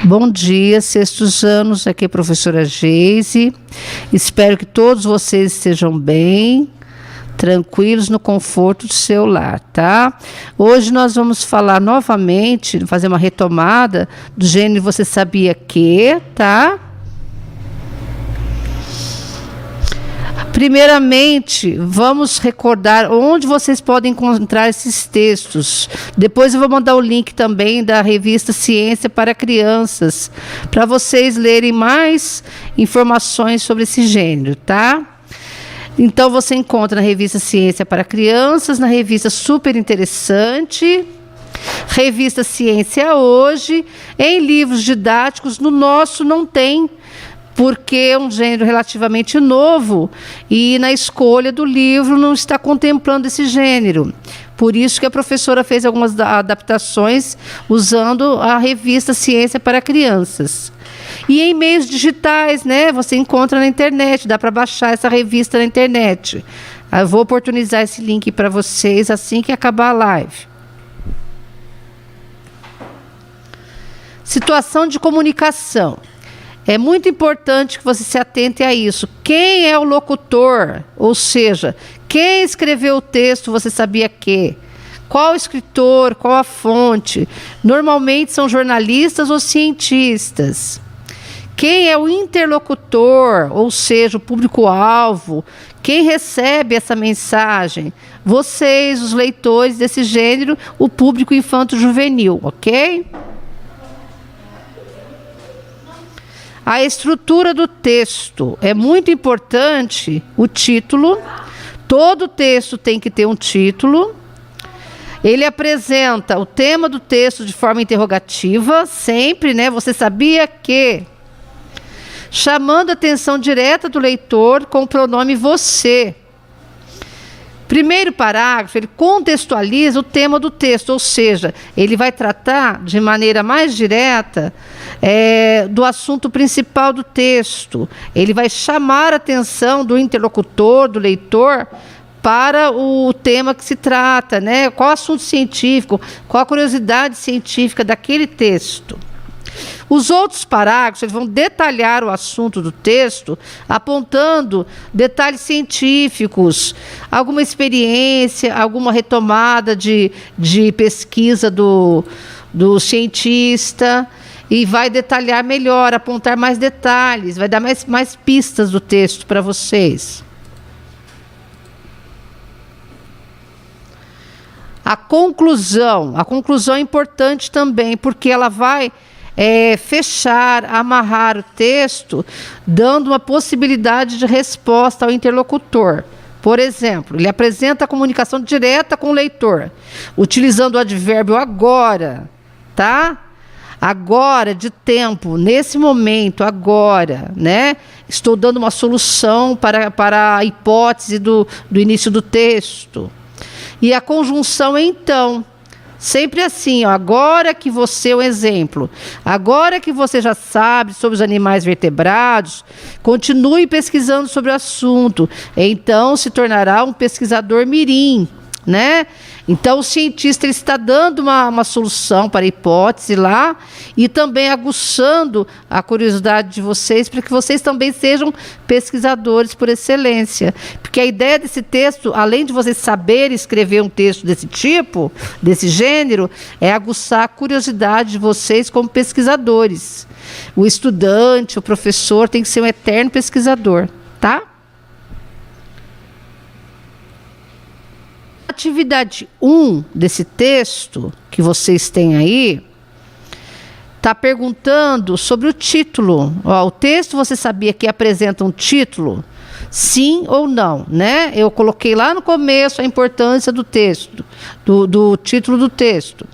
Bom dia, sextos anos, aqui é a professora Geise. Espero que todos vocês estejam bem, tranquilos, no conforto do seu lar, tá? Hoje nós vamos falar novamente, fazer uma retomada do gênero Você Sabia Que, tá? Primeiramente, vamos recordar onde vocês podem encontrar esses textos. Depois eu vou mandar o link também da revista Ciência para Crianças, para vocês lerem mais informações sobre esse gênero, tá? Então, você encontra na revista Ciência para Crianças, na revista Super Interessante, revista Ciência Hoje, em livros didáticos. No nosso não tem, porque é um gênero relativamente novo e na escolha do livro não está contemplando esse gênero. Por isso que a professora fez algumas adaptações usando a revista Ciência para Crianças. E em meios digitais, né? Você encontra na internet, dá para baixar essa revista na internet. Eu vou oportunizar esse link para vocês assim que acabar a live. Situação de comunicação. É muito importante que você se atente a isso. Quem é o locutor? Ou seja, quem escreveu o texto, você sabia que? Qual o escritor? Qual a fonte? Normalmente são jornalistas ou cientistas. Quem é o interlocutor? Ou seja, o público-alvo? Quem recebe essa mensagem? Vocês, os leitores desse gênero, o público infanto-juvenil, ok? A estrutura do texto. É muito importante o título. Todo texto tem que ter um título. Ele apresenta o tema do texto de forma interrogativa, sempre, né? Você sabia que? Chamando a atenção direta do leitor com o pronome você. Primeiro parágrafo, ele contextualiza o tema do texto, ou seja, ele vai tratar de maneira mais direta do assunto principal do texto. Ele vai chamar a atenção do interlocutor, do leitor, para o tema que se trata, né? Qual o assunto científico, qual a curiosidade científica daquele texto. Os outros parágrafos eles vão detalhar o assunto do texto, apontando detalhes científicos, alguma experiência, alguma retomada de pesquisa do cientista, e vai detalhar melhor, apontar mais detalhes, vai dar mais pistas do texto para vocês. A conclusão é importante também, porque ela vai fechar, amarrar o texto, dando uma possibilidade de resposta ao interlocutor. Por exemplo, ele apresenta a comunicação direta com o leitor, utilizando o advérbio agora, tá? Agora, de tempo, nesse momento, agora, né? Estou dando uma solução para a hipótese do início do texto. E a conjunção então. Sempre assim, ó, agora que você, um exemplo, agora que você já sabe sobre os animais vertebrados, continue pesquisando sobre o assunto, então se tornará um pesquisador mirim, né? Então o cientista ele está dando uma solução para a hipótese lá e também aguçando a curiosidade de vocês para que vocês também sejam pesquisadores por excelência. Porque a ideia desse texto, além de vocês saberem escrever um texto desse tipo, desse gênero, é aguçar a curiosidade de vocês como pesquisadores. O estudante, o professor tem que ser um eterno pesquisador, tá? Atividade 1 desse texto, que vocês têm aí, está perguntando sobre o título. Ó, o texto, você sabia que apresenta um título? Sim ou não, né? Eu coloquei lá no começo a importância do texto, do título do texto.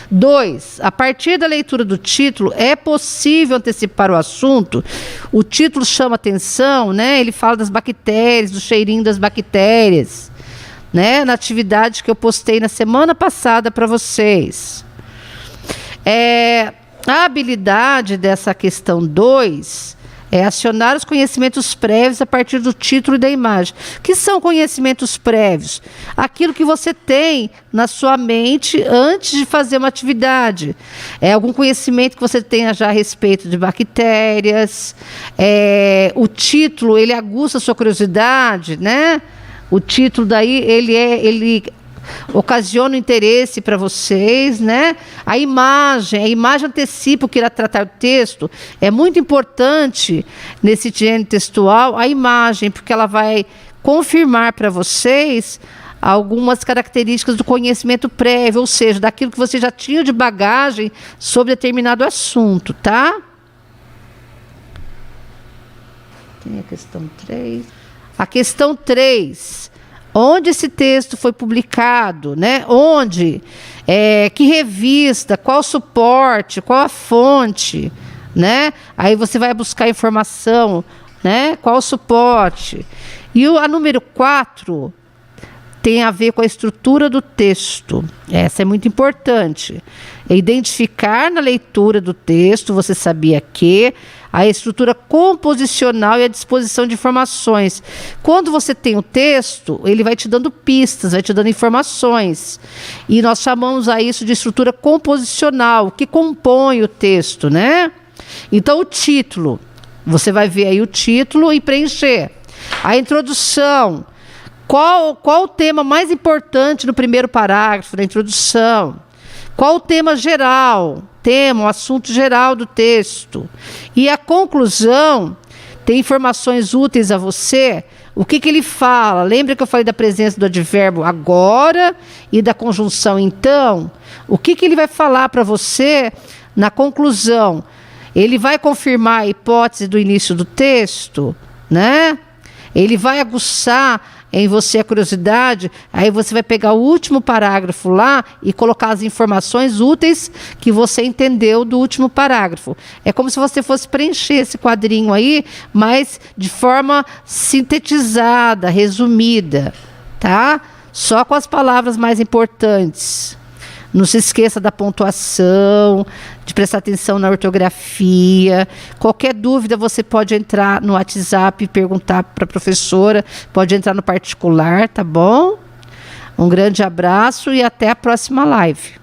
2. A partir da leitura do título, é possível antecipar o assunto. O título chama atenção, né? Ele fala das bactérias, do cheirinho das bactérias, né, na atividade que eu postei na semana passada para vocês. A habilidade dessa questão 2 É acionar os conhecimentos prévios a partir do título e da imagem. O que são conhecimentos prévios? Aquilo que você tem na sua mente antes de fazer uma atividade. É algum conhecimento que você tenha já a respeito de bactérias. O título, ele aguça a sua curiosidade, né? O título daí, ele ocasiona o interesse para vocês, né? A imagem antecipa o que irá tratar o texto. É muito importante nesse gênero textual a imagem, porque ela vai confirmar para vocês algumas características do conhecimento prévio, ou seja, daquilo que você já tinha de bagagem sobre determinado assunto, tá? Tem a questão 3. A questão 3. Onde esse texto foi publicado, né? Onde? Que revista? Qual suporte? Qual a fonte? Né? Aí você vai buscar informação, né? Qual o suporte? E a número 4 tem a ver com a estrutura do texto. Essa é muito importante. É identificar na leitura do texto, você sabia que a estrutura composicional e a disposição de informações. Quando você tem o texto, ele vai te dando pistas, vai te dando informações. E nós chamamos a isso de estrutura composicional, que compõe o texto, né? Então, o título, você vai ver aí o título e preencher. A introdução. Qual o tema mais importante no primeiro parágrafo da introdução? Qual o tema geral? O assunto geral do texto. E a conclusão tem informações úteis a você. O que ele fala? Lembra que eu falei da presença do advérbio agora e da conjunção então? O que ele vai falar para você na conclusão? Ele vai confirmar a hipótese do início do texto, né? Ele vai aguçar em você a curiosidade, aí você vai pegar o último parágrafo lá e colocar as informações úteis que você entendeu do último parágrafo. É como se você fosse preencher esse quadrinho aí, mas de forma sintetizada, resumida, tá? Só com as palavras mais importantes. Não se esqueça da pontuação, de prestar atenção na ortografia. Qualquer dúvida você pode entrar no WhatsApp e perguntar para a professora, pode entrar no particular, tá bom? Um grande abraço e até a próxima live.